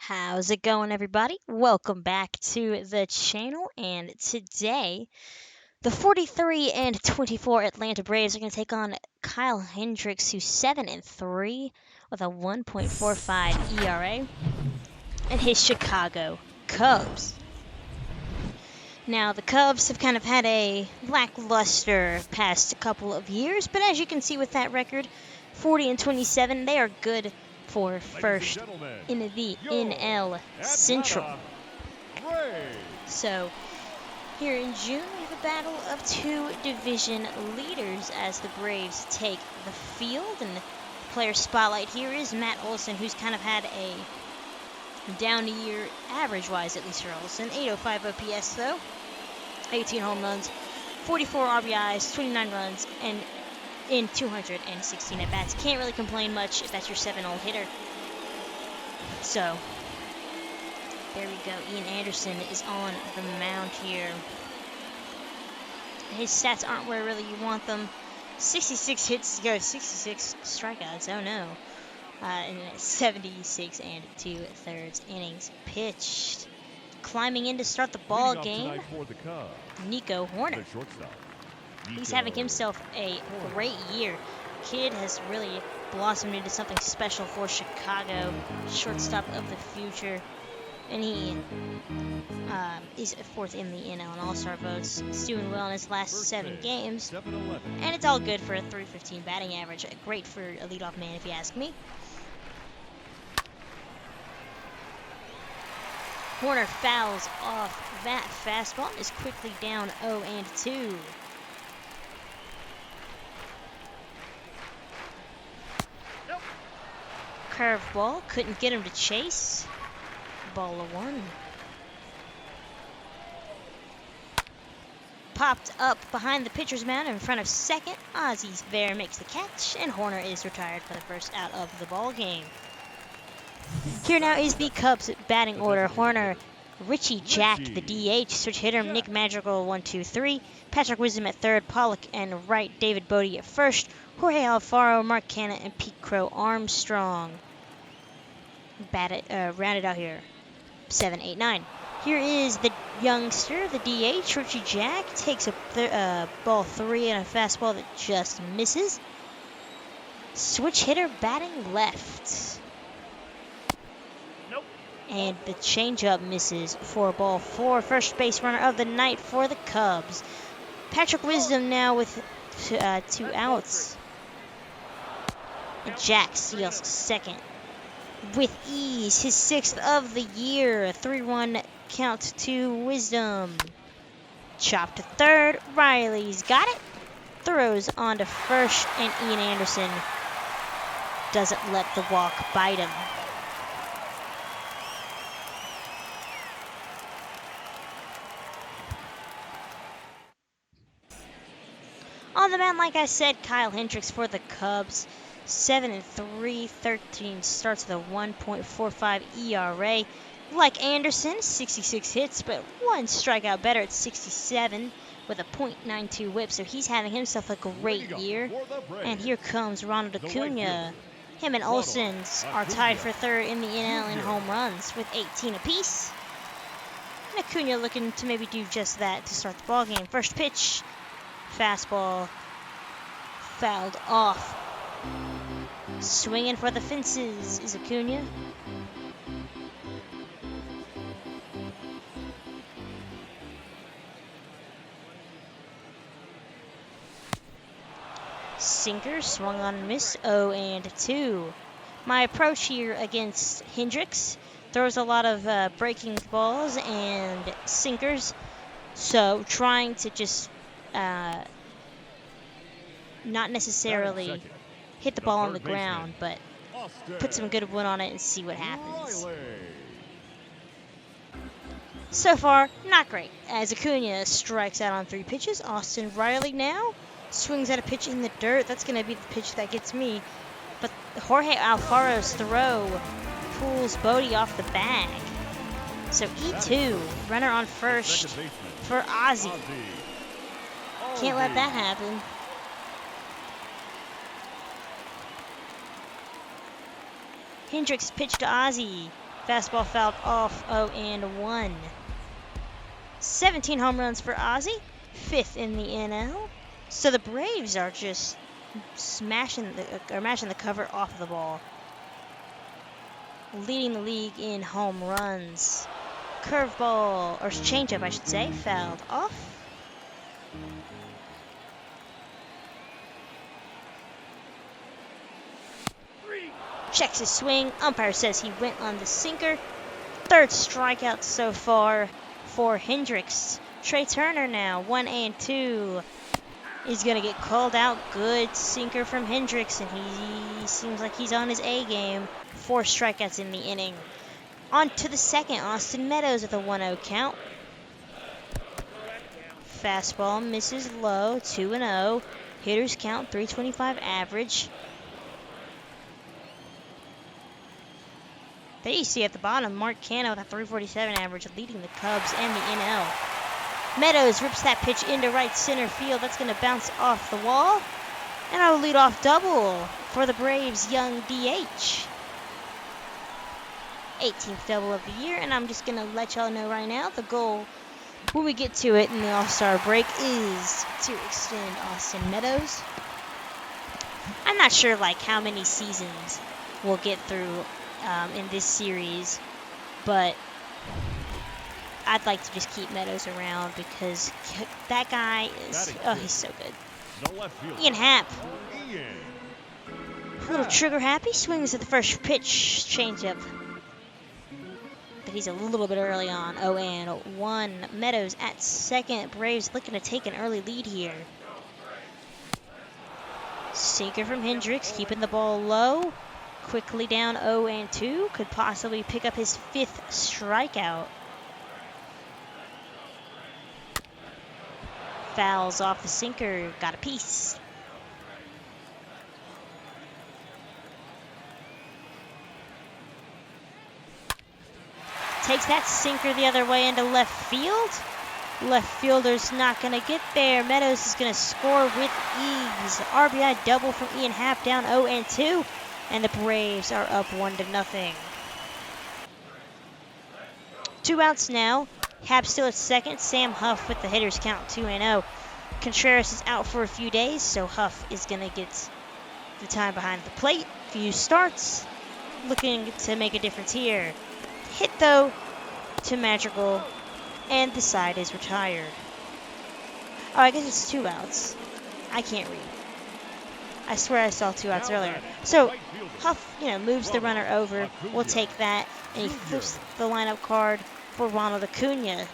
How's it going, everybody? Welcome back to the channel. And today, the 43 and 24 Atlanta Braves are going to take on Kyle Hendricks, who's 7 and 3 with a 1.45 ERA, and his Chicago Cubs. Now, the Cubs have kind of had a lackluster past couple of years, but as you can see with that record, 40 and 27, they are good for first in the NL Central. So, here in June, we have a battle of two division leaders as the Braves take the field. And the player spotlight here is Matt Olson, who's kind of had a down year average-wise, at least for Olson. 805 OPS, though. 18 home runs, 44 RBIs, 29 runs, and in 216 at-bats. Can't really complain much if that's your 7-0 hitter. So, there we go. Ian Anderson is on the mound here. His stats aren't where really you want them. 66 hits to go, 66 strikeouts, oh no. And 76 and 2/3 innings pitched. Climbing in to start the ball game, Nico Horner. He's having himself a great year. Kid has really blossomed into something special for Chicago. Shortstop of the future. And he is fourth in the NL and All-Star votes. He's doing well in his last 7 games. And it's all good for a .315 batting average. Great for a leadoff man, if you ask me. Horner fouls off that fastball and is quickly down 0-2. Curveball, couldn't get him to chase. Ball of 1. Popped up behind the pitcher's mound in front of second. Ozzie Bear makes the catch, and Horner is retired for the first out of the ball game. Here now is the Cubs batting order. Horner, Richie Jack, the DH, switch hitter, Nick Madrigal, 1, 2, 3. Patrick Wisdom at third, Pollock and right, David Bodie at first, Jorge Alfaro, Mark Canna, and Pete Crow Armstrong. Rounded out here, 7, 8, 9. Here is the youngster, the DH, Richie Jack, takes a ball 3 and a fastball that just misses. Switch hitter batting left. And the changeup misses for ball 4. First base runner of the night for the Cubs. Patrick Wisdom now with 2 outs. And Jack steals second with ease. His 6th of the year. 3-1 count to Wisdom. Chop to third. Riley's got it. Throws on to first. And Ian Anderson doesn't let the walk bite him. On the mound, like I said, Kyle Hendricks for the Cubs. 7 and 3, 13 starts with a 1.45 ERA. Like Anderson, 66 hits, but 1 strikeout better at 67 with a .92 whip. So he's having himself a great year. And here comes Ronald Acuna. Him and Olson are tied for third in the NL in home runs with 18 apiece. And Acuna looking to maybe do just that to start the ball game. First pitch. Fastball fouled off. Swinging for the fences is Acuna. Sinker swung on and missed. 0-2. My approach here against Hendricks throws a lot of breaking balls and sinkers. So trying to just not necessarily hit the ball on the ground, but put some good wood on it and see what happens. So far, not great, as Acuna strikes out on 3 pitches. Austin Riley now swings at a pitch in the dirt. That's going to be the pitch that gets me. But Jorge Alfaro's throw pulls Bodie off the bag. So E2, runner on first for Ozzie. Can't let that happen. Hendricks pitched to Ozzie. Fastball fouled off, 0-1. 17 home runs for Ozzie, 5th in the NL. So the Braves are just mashing the cover off the ball, leading the league in home runs. Curveball, or changeup I should say, fouled off. Checks his swing. Umpire says he went on the sinker. 3rd strikeout so far for Hendricks. Trey Turner now, 1-2. He's going to get called out. Good sinker from Hendricks, and he seems like he's on his A game. 4 strikeouts in the inning. On to the second, Austin Meadows with a 1-0 count. Fastball misses low, 2-0. Hitters count, 325 average. There you see at the bottom, Mark Canha with a 347 average, leading the Cubs and the NL. Meadows rips that pitch into right center field. That's going to bounce off the wall. And a leadoff double for the Braves' young DH. 18th double of the year, and I'm just going to let y'all know right now, the goal when we get to it in the All-Star break is to extend Austin Meadows. I'm not sure how many seasons we'll get through in this series, but I'd like to just keep Meadows around because that guy is, he's so good. Ian Happ, a little trigger happy, swings at the first pitch, changeup. But he's a little bit early on, 0-1. Meadows at second, Braves looking to take an early lead here. Sinker from Hendricks, keeping the ball low. Quickly down 0-2, could possibly pick up his 5th strikeout. Fouls off the sinker, got a piece. Takes that sinker the other way into left field. Left fielder's not going to get there. Meadows is going to score with ease. RBI double from Ian Happ, down 0-2. And the Braves are up 1-0. 2 outs now. Happ still at second. Sam Huff with the hitters count, 2-0. Contreras is out for a few days, so Huff is going to get the time behind the plate. Few starts. Looking to make a difference here. Hit, though, to Madrigal, and the side is retired. Oh, I guess it's 2 outs. I can't read. I swear I saw 2 outs earlier. So, Huff, moves the runner over. We'll take that, and he flips the lineup card for Ronald Acuna.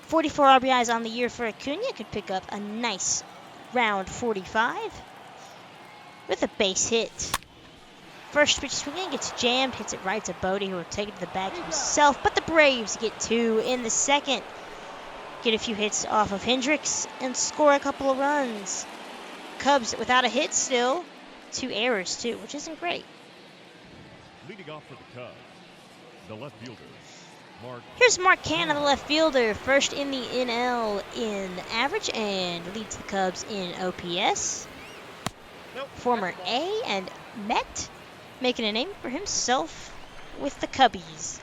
44 RBIs on the year for Acuna. Could pick up a nice round 45 with a base hit. First pitch swinging, gets jammed, hits it right to Bodie, who will take it to the bag himself. But the Braves get 2 in the second. Get a few hits off of Hendricks and score a couple of runs. Cubs without a hit still. 2 errors, too, which isn't great. Leading off for the Cubs, the left fielder, Here's Mark Canha, the left fielder, first in the NL in average and leads the Cubs in OPS. Former A and Met, making a name for himself with the Cubbies.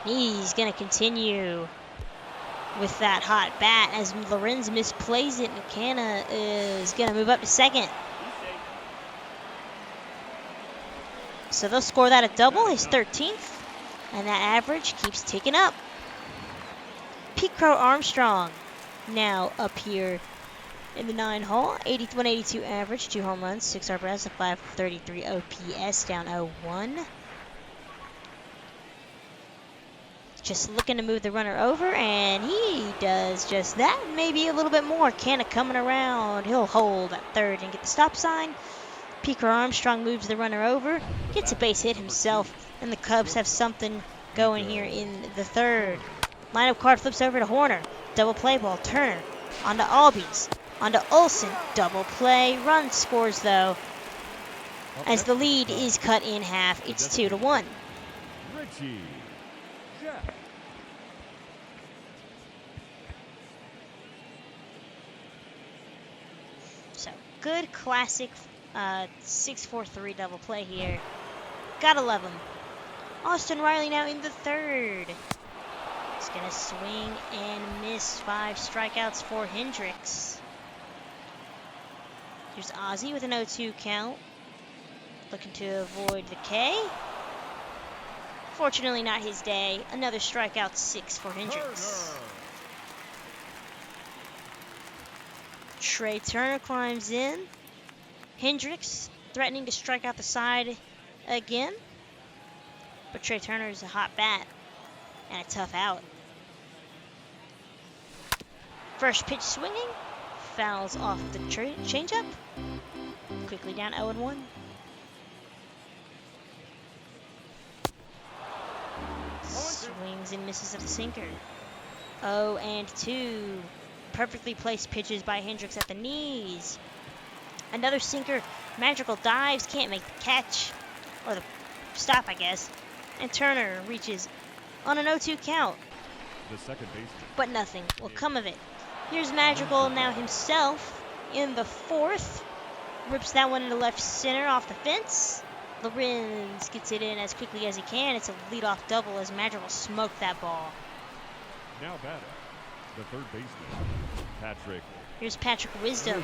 He's going to continue with that hot bat as Lorenz misplays it, and Canha is going to move up to second. So they'll score that a double, his 13th, and that average keeps ticking up. Pete Crow Armstrong now up here in the 9 hole, 182 average, 2 home runs, 6 RBIs, a 533 OPS, down 0-1. Just looking to move the runner over, and he does just that, maybe a little bit more. Canha coming around, he'll hold at third and get the stop sign. Pico Armstrong moves the runner over, gets a base hit himself, and the Cubs have something going here in the third. Lineup card flips over to Horner, double play ball, Turner, onto Albies, onto Olsen, double play, run scores though, as the lead is cut in half, it's 2-1. So, good classic 6-4-3 double play here. Gotta love him. Austin Riley now in the third. He's gonna swing and miss. 5 strikeouts for Hendricks. Here's Ozzie with an 0-2 count. Looking to avoid the K. Fortunately not his day. Another strikeout, 6 for Hendricks. Trey Turner climbs in. Hendricks threatening to strike out the side again. But Trey Turner is a hot bat and a tough out. First pitch swinging. Fouls off the changeup. Quickly down 0-1. Swings and misses at the sinker. 0-2. Perfectly placed pitches by Hendricks at the knees. Another sinker. Magical dives. Can't make the catch. Or the stop, I guess. And Turner reaches on an 0-2 count. The second baseman. But nothing will come of it. Here's Magical now himself in the fourth. Rips that one into left center off the fence. Lorenz gets it in as quickly as he can. It's a leadoff double as Magical smoked that ball. Now batting, the third baseman, Patrick. Here's Patrick Wisdom.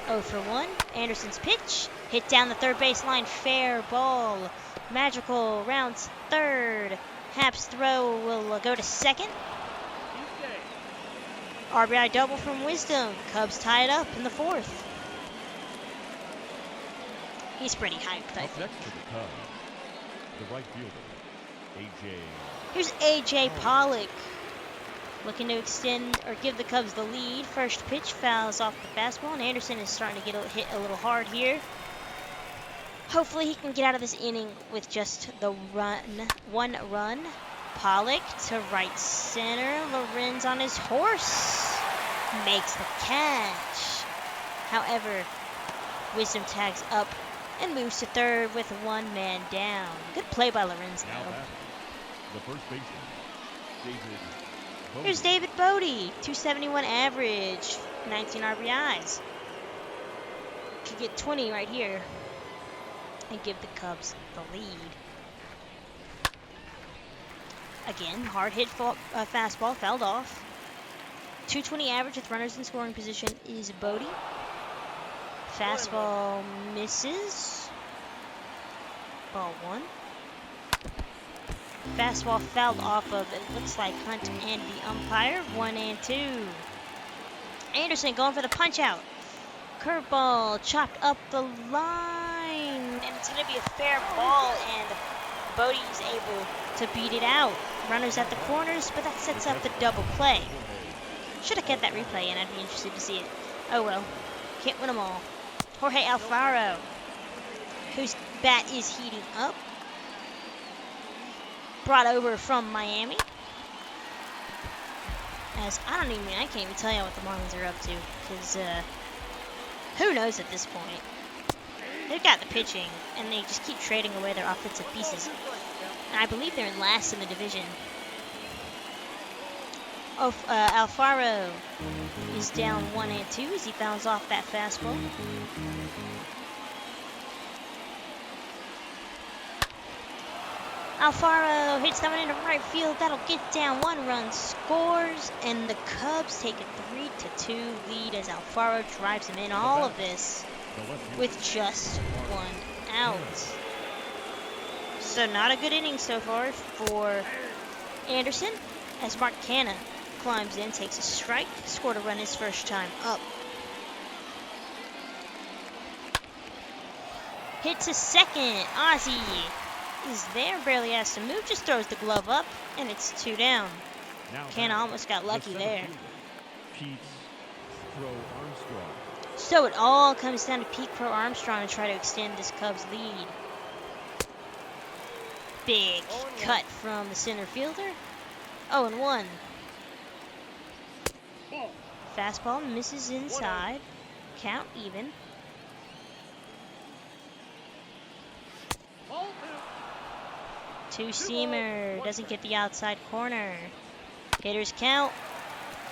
0-1. Anderson's pitch. Hit down the third baseline. Fair ball. Magical rounds third. Happ's throw will go to second. RBI double from Wisdom. Cubs tie it up in the fourth. He's pretty hyped, I think. Next to the Cubs, the right fielder, AJ. Here's AJ Pollock. Looking to extend or give the Cubs the lead. First pitch fouls off the fastball, and Anderson is starting to get hit a little hard here. Hopefully he can get out of this inning with just the one run. Pollock to right center. Lorenz on his horse. Makes the catch. However, Wisdom tags up and moves to third with one man down. Good play by Lorenz, Now though. batting, the first baseman, David. Here's David Bodie. 271 average. 19 RBIs. Could get 20 right here and give the Cubs the lead. Again, hard hit fastball, fouled off. 220 average with runners in scoring position is Bodie. Fastball misses. Ball 1. Fastball fouled off of, it looks like, Hunt and the umpire. 1-2. Anderson going for the punch out. Curveball chopped up the line. And it's going to be a fair ball, and Bodie's able to beat it out. Runners at the corners, but that sets up the double play. Should have kept that replay in. I'd be interested to see it. Oh well. Can't win them all. Jorge Alfaro, whose bat is heating up. Brought over from Miami. As I can't even tell you what the Marlins are up to. Because, who knows at this point. They've got the pitching, and they just keep trading away their offensive pieces. And I believe they're last in the division. Alfaro is down 1-2 as he fouls off that fastball. Alfaro hits that one into right field. That'll get down. 1 run scores, and the Cubs take a 3-2 lead as Alfaro drives him in. All of this with just 1 out. So not a good inning so far for Anderson, as Mark Canha climbs in, takes a strike, scored a run his first time up. Hit to second. Ozzie is there, barely has to move, just throws the glove up, and it's 2 down. Canha almost got lucky there. So it all comes down to Pete Crow Armstrong to try to extend this Cubs lead. Big cut from the center fielder. 0-1. Fastball misses inside. Count even. Two-seamer doesn't get the outside corner. Hitters count.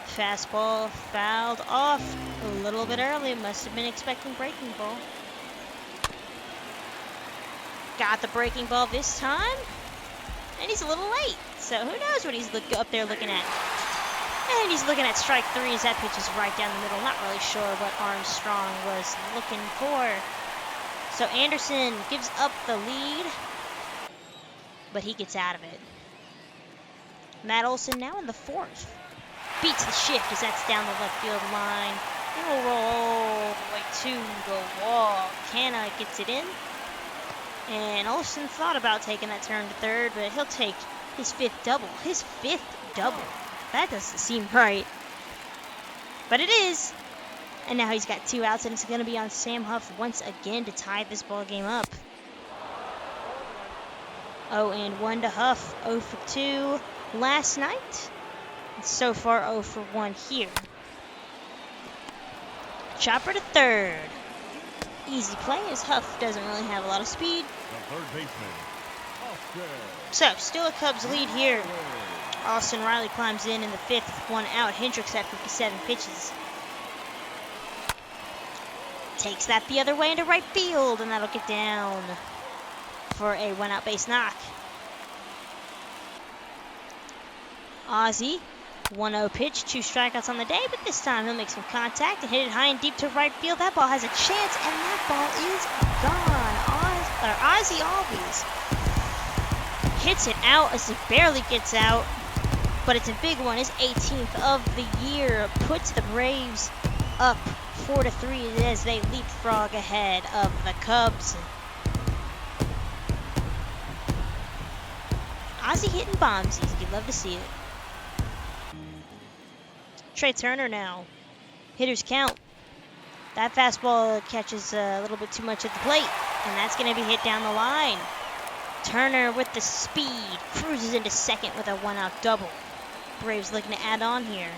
Fastball fouled off a little bit early. Must have been expecting breaking ball. Got the breaking ball this time. And he's a little late. So who knows what he's up there looking at. And he's looking at strike 3 as that pitch is right down the middle. Not really sure what Armstrong was looking for. So Anderson gives up the lead, but he gets out of it. Matt Olson now in the 4th. Beats the shift as that's down the left field line. It'll roll all the way to the wall. Canna gets it in. And Olson thought about taking that turn to third, but he'll take his 5th double. His 5th double. That doesn't seem right. But it is. And now he's got 2 outs, and it's going to be on Sam Huff once again to tie this ball game up. 0-1 to Huff. 0 for 2 last night. And so far 0 for 1 here. Chopper to third. Easy play as Huff doesn't really have a lot of speed. The third baseman, Austin. So, still a Cubs lead here. Austin Riley climbs in the 5th with 1 out. Hendricks at 57 pitches. Takes that the other way into right field, and that'll get down for a 1-out base knock. Ozzie, 1-0 pitch, 2 strikeouts on the day, but this time he'll make some contact and hit it high and deep to right field. That ball has a chance, and that ball is gone. Ozzie Albies hits it out as it barely gets out, but it's a big one. His 18th of the year puts the Braves up 4-3 as they leapfrog ahead of the Cubs. Ozzie hitting bombsies. You'd love to see it. Trey Turner now. Hitter's count. That fastball catches a little bit too much at the plate, and that's going to be hit down the line. Turner with the speed cruises into second with a 1-out double. Braves looking to add on here.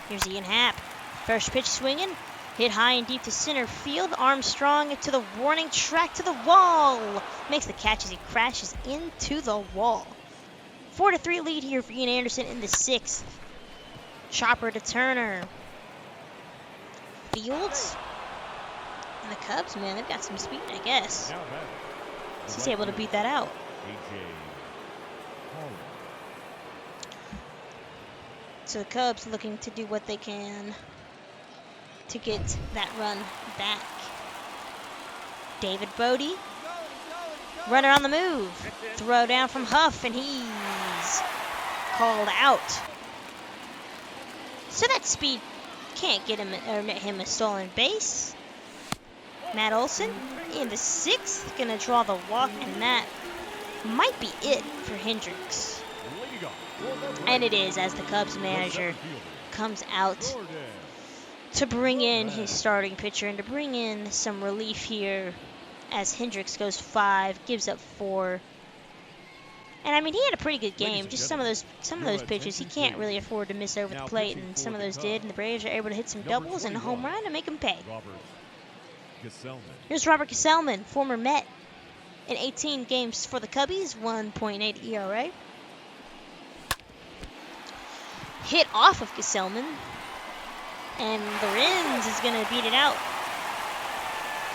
Here's Ian Happ. First pitch swinging. Hit high and deep to center field. Armstrong to the warning track to the wall. Makes the catch as he crashes into the wall. 4-3 lead here for Ian Anderson in the 6th. Chopper to Turner. Fields. And the Cubs, man, they've got some speed, I guess. He's able to beat that out. So the Cubs looking to do what they can to get that run back. David Bodie. Runner on the move. Throw down from Huff, and he's called out. So that speed can't get him or net him a stolen base. Matt Olson in the 6th, gonna draw the walk, and that might be it for Hendricks. And it is, as the Cubs manager comes out to bring in his starting pitcher and to bring in some relief here as Hendricks goes 5, gives up 4. And I mean, he had a pretty good game. Just some of those pitches he can't really afford to miss over the plate, and some of those did. And the Braves are able to hit some doubles and a home run and make him pay. Here's Robert Gesellman, former Met, in 18 games for the Cubbies, 1.8 ERA. Hit off of Gesellman, and Lorenz is going to beat it out.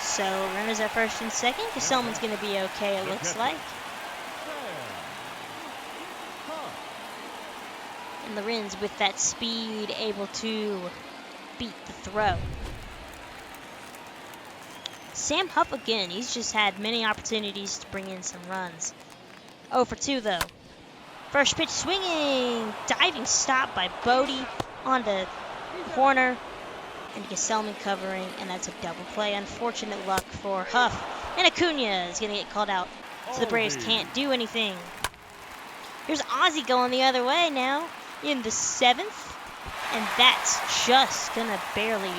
So runners at first and second. Gesellman's going to be okay, it looks like. And Lorenz, with that speed, able to beat the throw. Sam Huff again. He's just had many opportunities to bring in some runs. 0 for 2 though. First pitch swinging. Diving stop by Bodie onto corner. And Gesellman covering, and that's a double play. Unfortunate luck for Huff. And Acuna is going to get called out. So the Braves can't do anything. Here's Ozzie going the other way now in the 7th. And that's just going to barely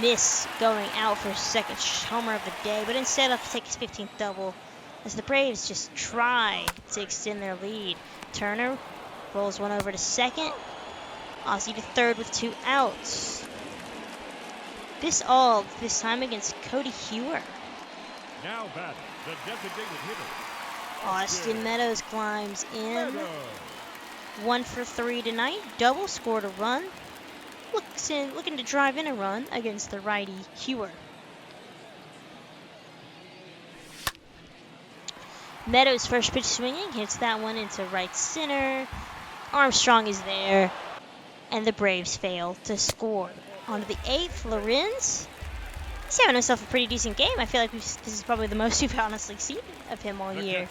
miss going out for his second homer of the day. But instead of take his 15th double as the Braves just try to extend their lead. Turner rolls one over to second. Ozzie to third with 2 outs. This time against Cody Hewer. Now batting, the designated hitter, Austin Meadows climbs in. 1 for 3 tonight. Double, scored a run. Looking to drive in a run against the righty Hewer. Meadows' first pitch swinging, hits that one into right center. Armstrong is there, and the Braves fail to score. On to the 8th, Lorenz. He's having himself a pretty decent game. I feel like this is probably the most we've honestly seen of him all year.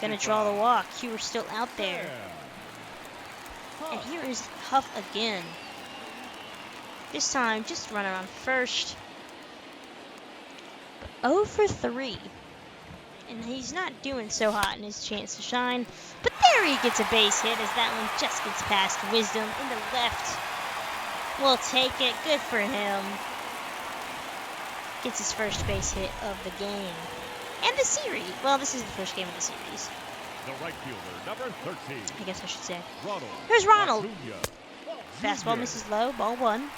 Gonna draw the walk. Hewer still out there. And here is Huff again. This time, just running on first. 0 for 3. And he's not doing so hot in his chance to shine. But there he gets a base hit as that one just gets past Wisdom into left. We'll take it. Good for him. Gets his first base hit of the game. And the series. Well, this is the first game of the series. The right fielder, number 13. I guess I should say. Ronald. Here's Ronald. Acuna. Fastball misses low. Ball 1.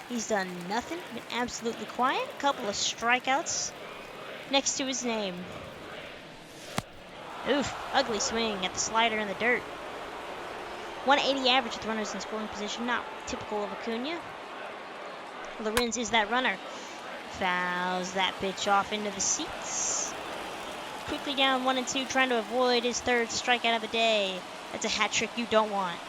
He's done nothing. Been absolutely quiet. A couple of strikeouts next to his name. Oof. Ugly swing at the slider in the dirt. 180 average with runners in scoring position. Not typical of Acuna. Lorenz is that runner. Fouls that pitch off into the seats. Quickly down 1 and 2, trying to avoid his 3rd strikeout of the day. That's a hat trick you don't want.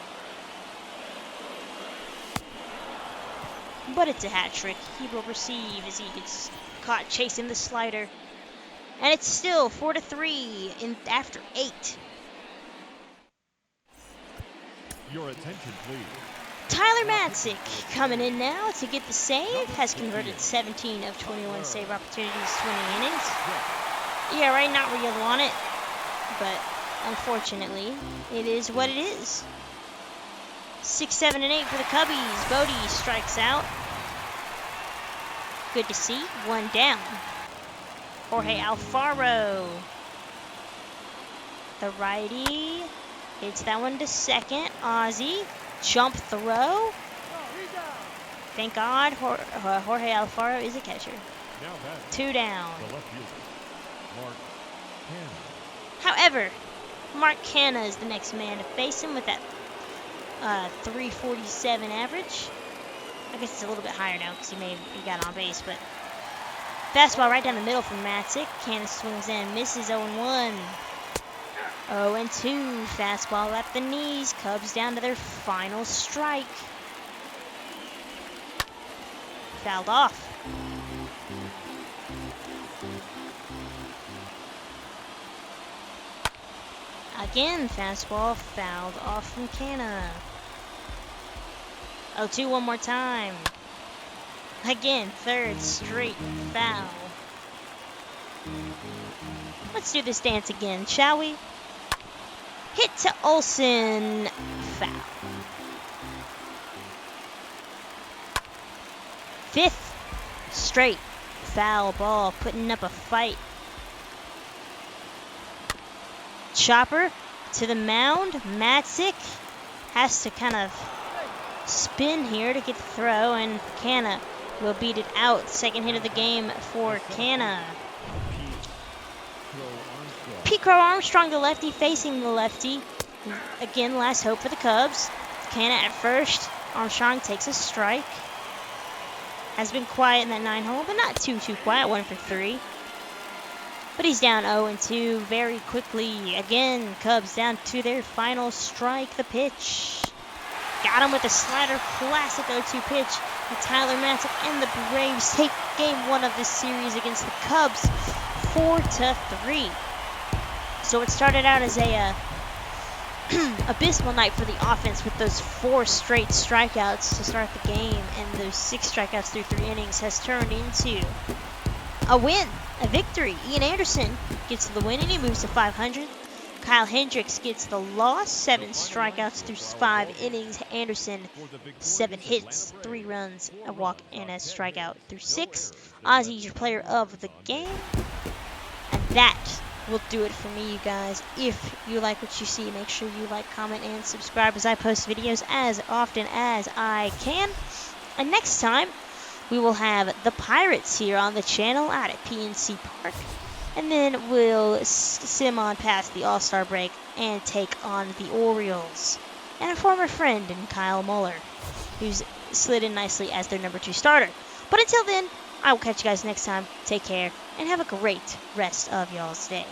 But it's a hat trick. He will receive as he gets caught chasing the slider. And it's still 4 to 3 after 8. Your attention, please. Tyler Matzik coming in now to get the save. Has converted 17 of 21 save opportunities, 20 innings. Yeah, right, not where you want it. But unfortunately, it is what it is. 6, 7, and 8 for the Cubbies. Bodie strikes out. Good to see. 1 down. Jorge Alfaro. The righty hits that one to second. Ozzie. Jump throw. Thank God Jorge Alfaro is a catcher. 2 down. The left fielder, Mark Canha. However, Mark Canha is the next man to face him with that 347 average. I guess it's a little bit higher now because he got on base, but fastball right down the middle from Matzik. Canha swings in, misses 0-1. 0-2. Fastball at the knees. Cubs down to their final strike. Fouled off. Again, fastball fouled off from Canha. 0-2 one more time. Again, 3rd straight foul. Let's do this dance again, shall we? Hit to Olsen. Foul. 5th straight foul ball, putting up a fight. Chopper to the mound. Matzik has to kind of spin here to get the throw, and Canha will beat it out. 2nd hit of the game for Canha. Pete Crow Armstrong, the lefty, facing the lefty. Again, last hope for the Cubs. Canha at first. Armstrong takes a strike. Has been quiet in that 9-hole, but not too quiet. 1 for 3. But he's down 0-2 very quickly. Again, Cubs down to their final strike. The pitch. Got him with a slider. Classic 0-2 pitch. And Tyler Matzik and the Braves take game 1 of this series against the Cubs 4-3. So it started out as a abysmal night for the offense with those 4 straight strikeouts to start the game, and those 6 strikeouts through 3 innings has turned into a win, a victory. Ian Anderson gets the win and he moves to 500. Kyle Hendricks gets the loss, 7 strikeouts through 5 innings. Anderson, 7 hits, 3 runs, a walk, and a strikeout through 6. Ozzie's your player of the game. And that will do it for me, you guys. If you like what you see, make sure you like, comment, and subscribe as I post videos as often as I can. And next time, we will have the Pirates here on the channel out at PNC Park. And then we'll sim on past the All-Star break and take on the Orioles and a former friend in Kyle Muller, who's slid in nicely as their number 2 starter. But until then, I will catch you guys next time. Take care and have a great rest of y'all's day.